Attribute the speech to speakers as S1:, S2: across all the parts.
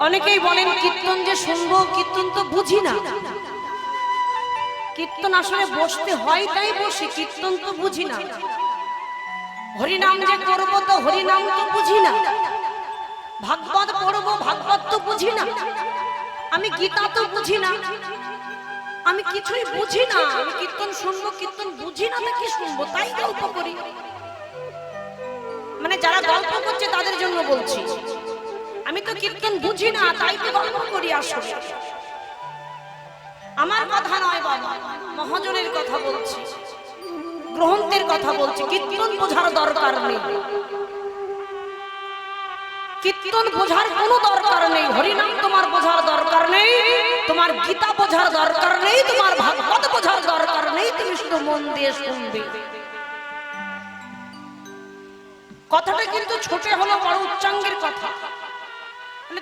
S1: অনেকেই বলেন কীর্তন যে শুনবো, কীর্তন তো বুঝি না। কীর্তন আসলে বসতে হয় তাই বসি, কীর্তন তো বুঝি না। হরিনাম যে করবো তো হরিনাম তো বুঝি না। ভাগবত পড়বো, ভাগবত তো বুঝি না। আমি গীতা তো বুঝি না। আমি কিছুই বুঝি না। আমি কীর্তন শুনবো, কীর্তন বুঝি না, কি শুনবো? তাই গল্প করি। মানে যারা গল্প করছে তাদের জন্য বলছি, আমি তো কীর্তন বুঝি না, তাই তো গল্প করি। আসলে আমার কথা নয় বাবা, মহাজনের কথা বলছি, গ্রন্থের কথা বলছি। কীর্তন বোঝার দরকার নেই, কীর্তন বোঝার কোনো দরকার নেই। হরিনাম তোমার বোঝার দরকার নেই, তোমার গীতা বোঝার দরকার নেই, তোমার ভাগবত বোঝার দরকার নেই। তুমি শুধু মন দিয়ে শুনবে। কথাটা কিন্তু ছোট হলো বড় উচ্চাঙ্গের কথা।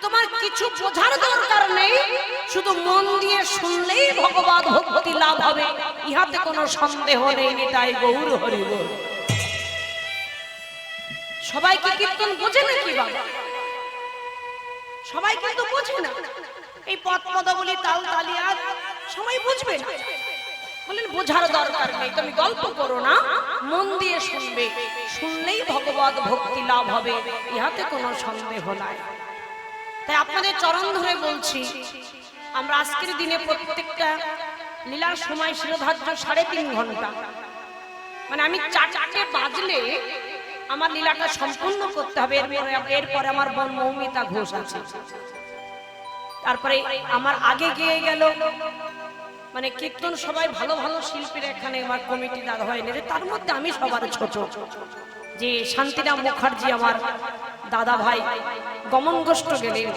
S1: তোমার কিছু বোঝার দরকার নেই, শুধু মন দিয়ে শুনলেই ভগবত ভক্তি লাভ হবে, ইহাতে কোনো সন্দেহ নেই। নিতাই গৌর হরি বল। সবাই কি কীর্তন বোঝে নাকি বাবা? সবাই কিন্তু বোঝে না। এই পদ পদাবলী তাল তালিয়া সবাই বুঝবে না। বলেন বোঝার দরকার নেই, তুমি গল্প করো না, মন দিয়ে শুনবে, শুনলেই ভগবত ভক্তি লাভ হবে, ইহাতে কোনো সন্দেহ নাই। তাই আপনাদের চরণ ধরে বলছি, আমরা আজকের দিনে প্রত্যেকটা লীলার সময় শিরোধার্য 3.5 ঘন্টা। মানে আমি 4টে বাজলে আমার লীলাটা সম্পূর্ণ করতে হবে। এরপরে আমার বোন মৌমিতা ঘোষ আছে, তারপরে আমার আগে গিয়ে গেল। মানে কীর্তন সবাই ভালো ভালো শিল্পীরা এখানে আমার কমিটি দাঁড় হয় নেই, তার মধ্যে আমি সবার ছোট। যে শান্তিরাম মুখার্জি আমার দাদা ভাই গমন গোষ্ঠ গেলেন,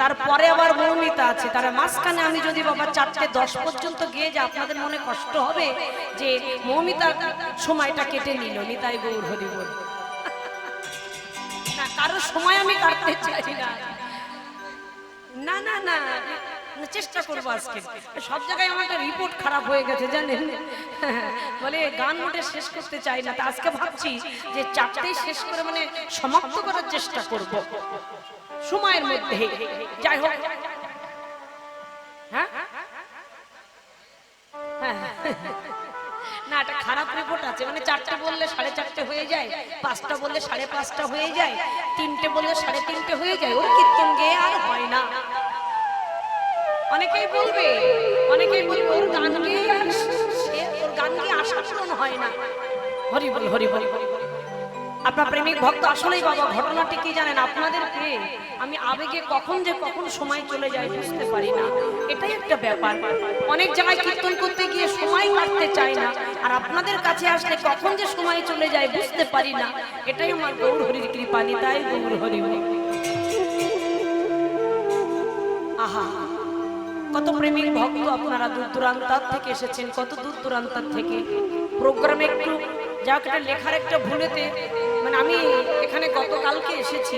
S1: তারপরে আবার মৌমিতা আছে, তার মাঝখানে আমি যদি বাবা 4:10 পর্যন্ত গিয়ে যে আপনাদের মনে কষ্ট হবে যে মৌমিতার সময়টা কেটে নিল। নিতাই গৌর হরি বল। না, কারোর সময় আমি কাটতে চাই না। না না না, চেষ্টা করবো আজকে। সব জায়গায় আমার একটা রিপোর্ট খারাপ হয়ে গেছে জানেন, বলে গান মোটে শেষ করতে চাই না। তা আজকে ভাবছি যে 4টেই শেষ করে মানে সমাপ্ত করার চেষ্টা করব সময়ের মধ্যে। যাই হোক, হ্যাঁ না, একটা খারাপ রিপোর্ট আছে। মানে 4টে বললে 4:30 হয়ে যায়, 5টা বললে 5:30 হয়ে যায়, 3টে বললে 3:30 হয়ে যায়। ওর কীর্তন গেয়ে আর হয় না। অনেকেই বলবে ওর গান গেয়ে আর ওর গান গিয়ে আশা পূরণ হয় না। হরি বল হরি বল। আপনার প্রেমিক ভক্ত আসলেই বাবা, ঘটনাটি কি জানেন? আপনাদের প্রেম আমি আবেগে কখন সময় চলে যায় বুঝতে পারি না। এটাই একটা ব্যাপার। অনেক জায়গায় কীর্তন করতে গিয়ে সময় কাটতে চাই না, আর আপনাদের কাছে আসলে কখন যে সময় চলে যায় বুঝতে পারি না। এটাই আমার গৌর হরির কৃপা। নিতাই গৌর হরি বল। আহা, কত প্রেমিক ভক্ত আপনারা দূর দূরান্তার থেকে এসেছেন, কত দূর দূরান্তার থেকে। প্রোগ্রামে একটু যা একটা লেখার একটা ভুলেতে, মানে আমি এখানে গতকালকে এসেছি,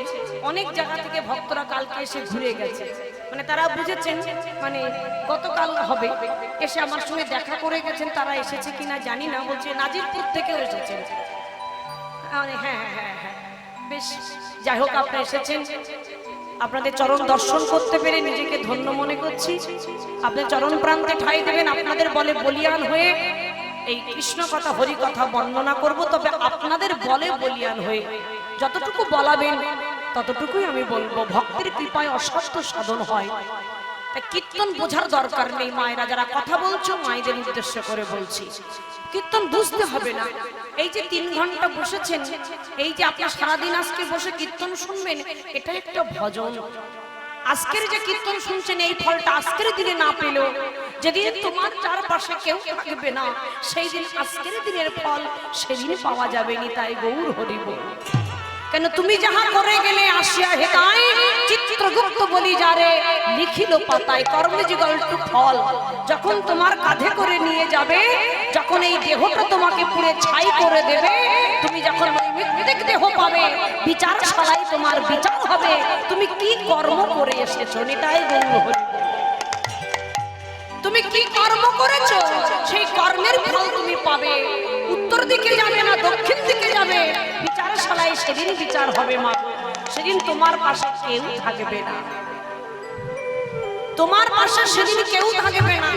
S1: অনেক জায়গা থেকে ভক্তরা কালকে এসে ঘুরে গেছে। মানে তারা বুঝেছেন মানে গতকাল হবে, এসে আমার সঙ্গে দেখা করে গেছেন। তারা এসেছে কিনা জানি না, বলছে নাজিরপুর থেকেও এসেছেন। হ্যাঁ হ্যাঁ হ্যাঁ হ্যাঁ, বেশ। যাই হোক, আপনারা এসেছেন, আপনাদের চরণ দর্শন করতে পেরে নিজেকে ধন্য মনে করছি। আপনাদের চরণ প্রান্তে ঠাঁই দেবেন। আপনাদের বলে বলিয়ান হয়ে এই কৃষ্ণ কথা হরি কথা বর্ণনা করব, তবে আপনাদের বলে বলিয়ান হয়ে যতটুকু বলাবেন ততটুকুই আমি বলবো। ভক্তের কৃপায় অসাধ্য সাধন হয়। কীর্তন বোঝার দরকার নেই। মায়েরা যারা কথা বলছো, মায়েদের উদ্দেশ্য করে বলছি, কীর্তন বুঝতে হবে না। এই যে 3 ঘন্টা বসেছেন, এই যে আপনার সারাদিন আজকে বসে কীর্তন শুনবেন, এটা একটা ভজন। আজকের যে কীর্তন শুনছেন, এই ফলটা আজকের দিনে না পেলেও যেদিন তোমার চারপাশে কেউ থাকবে না, সেই দিন আজকের দিনের ফল সেদিন পাওয়া যাবে। নিতাই গৌর হরি বল। কেন তুমি যাহা করে গেলে আসিয়া হেতাই, চিত্রগুপ্ত বলি যারে লিখিল পাতায়, কর্মযুগলটু ফল যখন তোমার কাঁধে করে নিয়ে যাবে, যখন এই দেহটা তোমাকে পুড়ে ছাই করে দেবে, তুমি যখন মৃত্যুক দেহ পাবে, বিচার শালাই তোমার বিচার হবে। তুমি কি কর্ম করে এসেছো? নিতাই গৌর হরি। তুমি কি কর্ম করেছো, সেই কর্মের ফল তুমি পাবে। উত্তর দিকে যাবে না, দক্ষিণ দিকে যাবে, বিচারশালায় সেদিন বিচার হবে মা। সেদিন তোমার পাশে কেউ থাকবে না। তোমার পাশে সেদিন কেউ থাকবে না।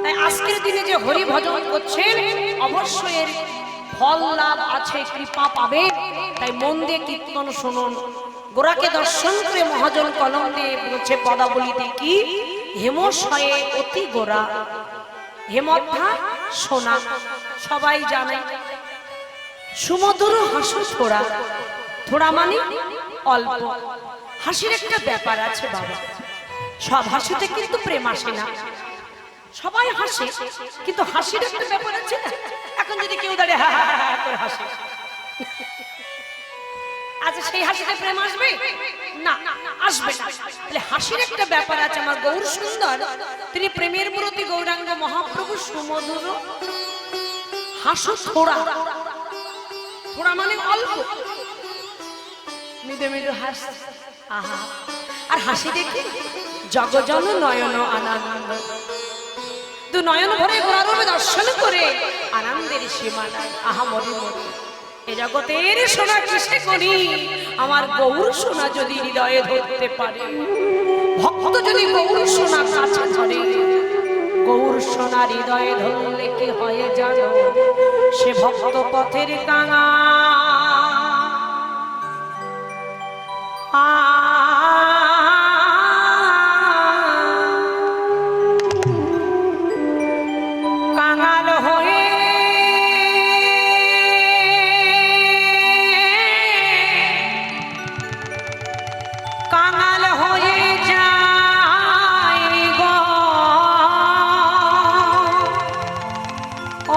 S1: তাই আজকের দিনে যে হরি ভজন করছেন অবশ্যই এর ফল লাভ আছে, কৃপা পাবে। তাই মন দিয়ে কীর্তন শুনুন। গোরাকে দর্শন করে মহাজন কলম দিয়ে বলছে পদাবলিতে কি, হেমশয়ে অতি গোরা, হেমধ্যা সোনা। সবাই জানে সুমধুর হাসি থোড়া, থোড়া মানে অল্প। হাসির একটা ব্যাপার আছে বাবা, সব হাসিতে কিন্তু প্রেম আসে না। সবাই হাসে কিন্তু হাসির একটা ব্যাপার আছে না। এখন যদি কেউ দাঁড়িয়ে হা হা হা করে হাসে, আচ্ছা সেই হাসিতে প্রেম আসবে না? আসবে না। তাহলে হাসির একটা ব্যাপার আছে। আমার গৌর সুন্দর তিনি প্রেমের মূর্তি গৌরাঙ্গ মহাপ্রভু সুমধুর হাসু থোড়া, থোড়া মানে অল্প, মৃদু মৃদু হাস। আহা, আর হাসি দেখে জগজন নয়ন আনন্দ। দু নয়ন ভরে গোরারূপে দর্শন করে আনন্দের সীমা নাই। আহা মরি মরি, এ জগতের সোনা কিসে করি, আমার গৌর সোনা যদি হৃদয়ে ধরতে পারে, ভক্ত যদি গৌর সোনা কাছে ধরে, গৌর সোনা হৃদয়ে ধরলে কি হয় জানো, সে ভক্ত পথের কাঙা। কাঙাল হয়ে কাঙাল হয়ে যায় গো, ও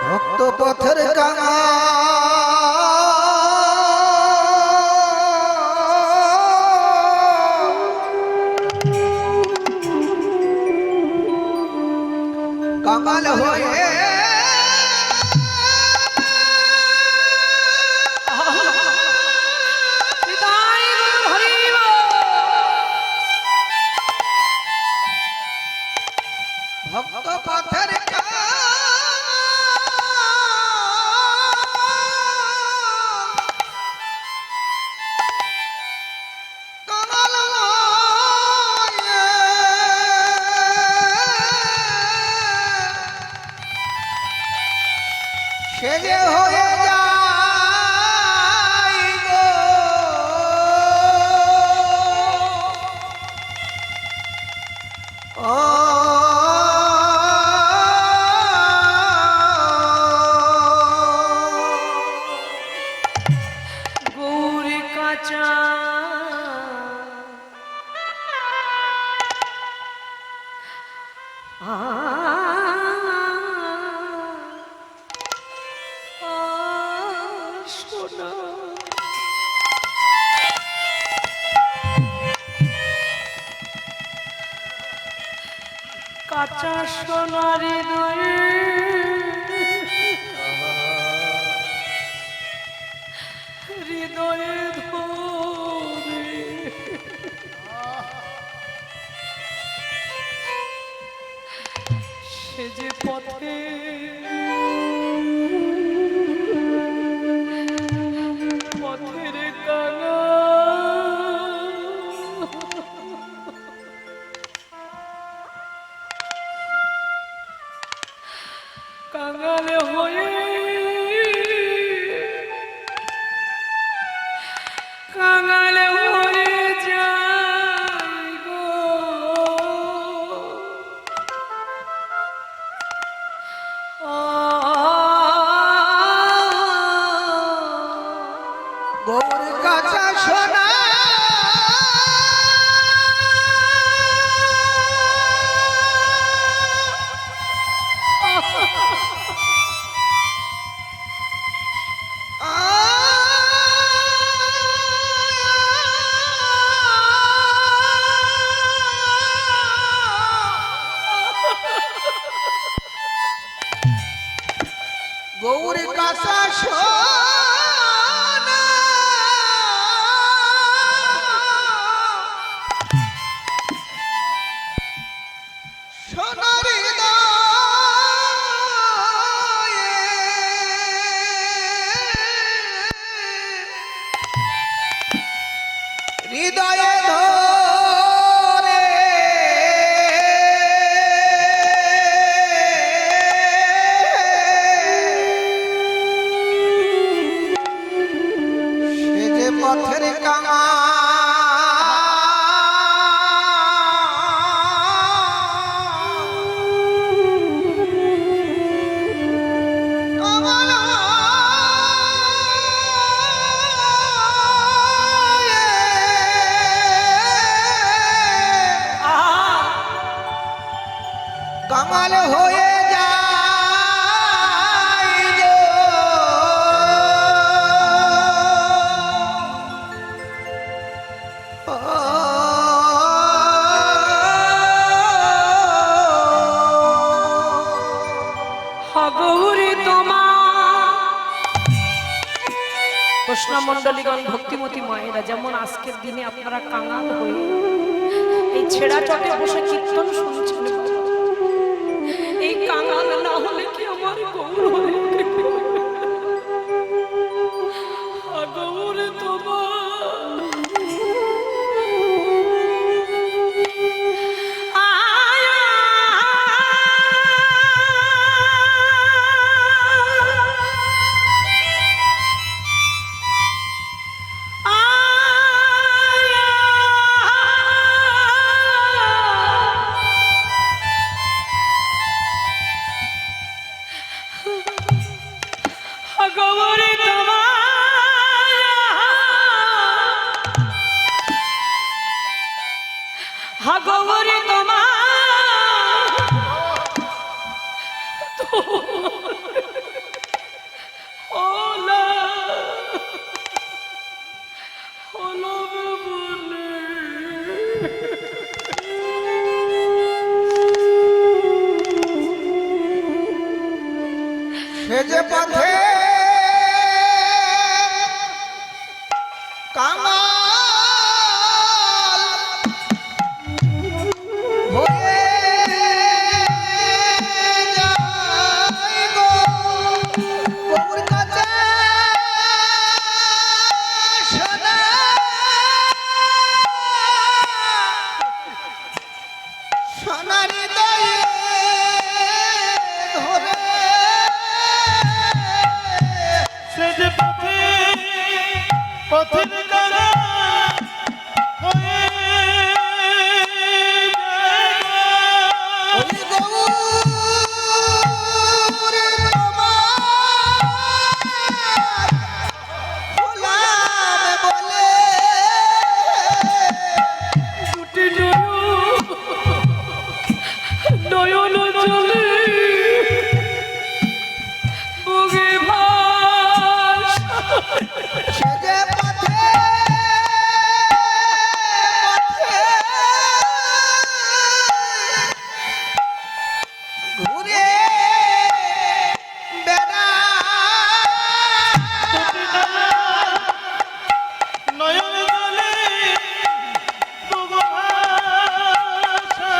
S2: ভক্ত পথের কাঙা কাঙাল হয়ে ভক্ত পথের সে যে হয়ে যায় গো, ও
S1: গৌরী কাঁচা সোনা, কাঁচা সোনার হৃদয়ে হৃদয়ে ধরে সে যে পথে পথের কাঙা। কাঙাল হয়ে কাঙাল হয়ে যায় গো,
S2: গৌর কাঁচা সোনা গৌর কাঁচা সোনা সোনার কাঙাল হয়ে যায় গো।
S1: গৌরী তোমা কৃষ্ণমণ্ডলীগণ ভক্তিমতী মায়েরা, যেমন আজকের দিনে আপনারা কাঙাল হয়ে এই ছেঁড়া চটে বসে কীর্তন শুনছেন, এই কাঙাল না হলে কি আমার গৌর হয়ে গৌরী তোমা গৌরী তোমা ওলা ওলা বলে
S2: সে যে পথে কাঙাল হয়ে যায় গো। গৌর কাছে শোনা সোনার হৃদয়ে ধরে
S3: সে যে পথে পথের কারা হয়ে
S2: ওই গৌর তোমার গোলাম বলে
S1: দুটি নয়ন চলে বুকে ভাস
S2: সে যে পথে ঘুরে বেড়ায়
S3: নয়ন জলে তবু ভাষায়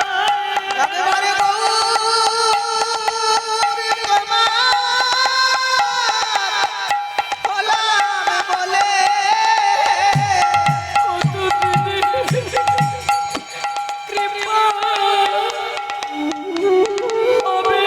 S2: একেবারে গৌর তোমার গোলাম বলে
S1: কৃপা হবে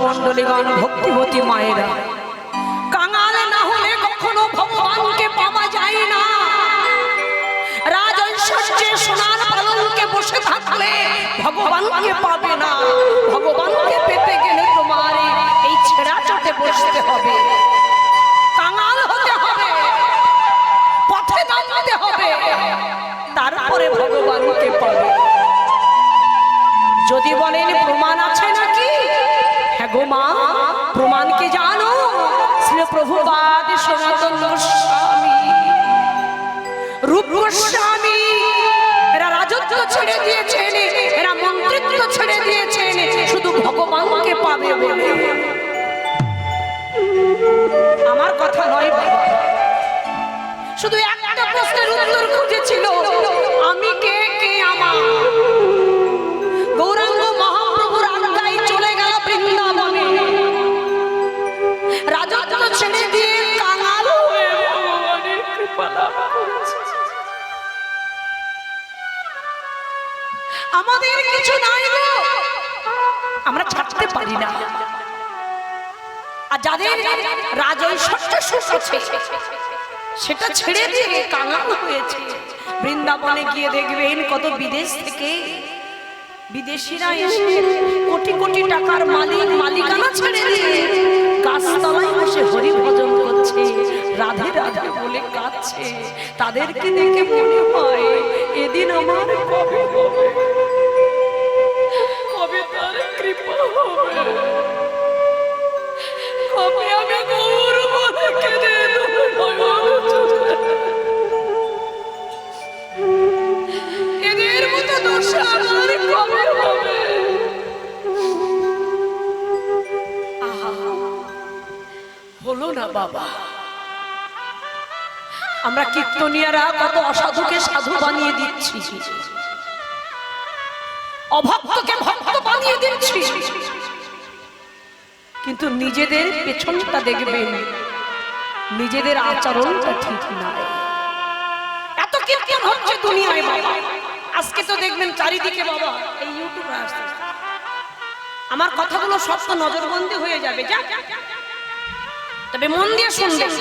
S1: মণ্ডলীগণ, ভক্তিমতী মায়েরা, কাঙাল না হলে কখনো ভগবানকে পাওয়া যায় না। রাজ ঐশ্বর্যে সোনার পালঙ্কে বসে থাকলে ভগবানকে পাবে না। ভগবানকে পেতে গেলে তোমার এই ছেঁড়া চটে বসতে হবে, কাঙাল হতে হবে, পথে নামতে হবে, তারপরে ভগবানকে পাবে। যদি বলেন প্রমাণ আছে নাকি, হ্যাঁ গো মা, প্রমাণ কি জানো? শ্রী প্রভুপাদ সনাতন গোস্বামী, রূপ গোস্বামী, এরা রাজত্ব ছেড়ে দিয়েছেন, এরা মন্ত্রিত্ব ছেড়ে দিয়েছেন শুধু ভগবানকে পাবে বলে। আমার কথা নয় বাবা, শুধু একটা প্রশ্নের উত্তর খুঁজেছিল, আমি কে, কে আমার। গৌরাঙ্গ মহাপ্রভুর আজ্ঞায় চলে গেল বৃন্দাবনে, রাজত্ব ছেড়ে দিয়ে কাঙাল হয়ে ভগবানের কৃপা লাভ করেছে। আমাদের কিছু নাই গো, আমরা ছাড়তে পারি না। আর যাদের রাজ ঐশ্বর্য সুখ আছে সেটা ছেড়ে দিয়ে কাঙাল হয়েছে। বৃন্দাবনে গিয়ে দেখবেন কত বিদেশ থেকে বিদেশিরা এসে কোটি কোটি টাকার মালিক মালিকানা ছেড়ে দিয়ে গাছতলায় বসে হরি ভজন করছে, রাধে রাধে বলে কাঁদছে। তাদেরকে দেখে মনে হয় এদিন আমার কবে হবে, কবে তার কৃপা হবে, কবে আমি গৌর বলে কেঁদে এদের মতো দোষ আমার কবে হবে। হলো না বাবা, আমরা কীর্তনিয়ারা কত অসাধুকে সাধু বানিয়ে দিচ্ছি, অভক্তকে ভক্ত বানিয়ে দিচ্ছি, কিন্তু নিজেদের পেছনটা দেখবেন, নিজেদের আচরণটা ঠিক নয়। এত কীর্তন হচ্ছে দুনিয়ায় বাবা, আজকে তো দেখবেন চারিদিকে বাবা এই ইউটিউবে আসছে। আমার কথাগুলো সব তো নজরবন্দি হয়ে যাবে, যা তবে মন দিয়ে শুনবেন।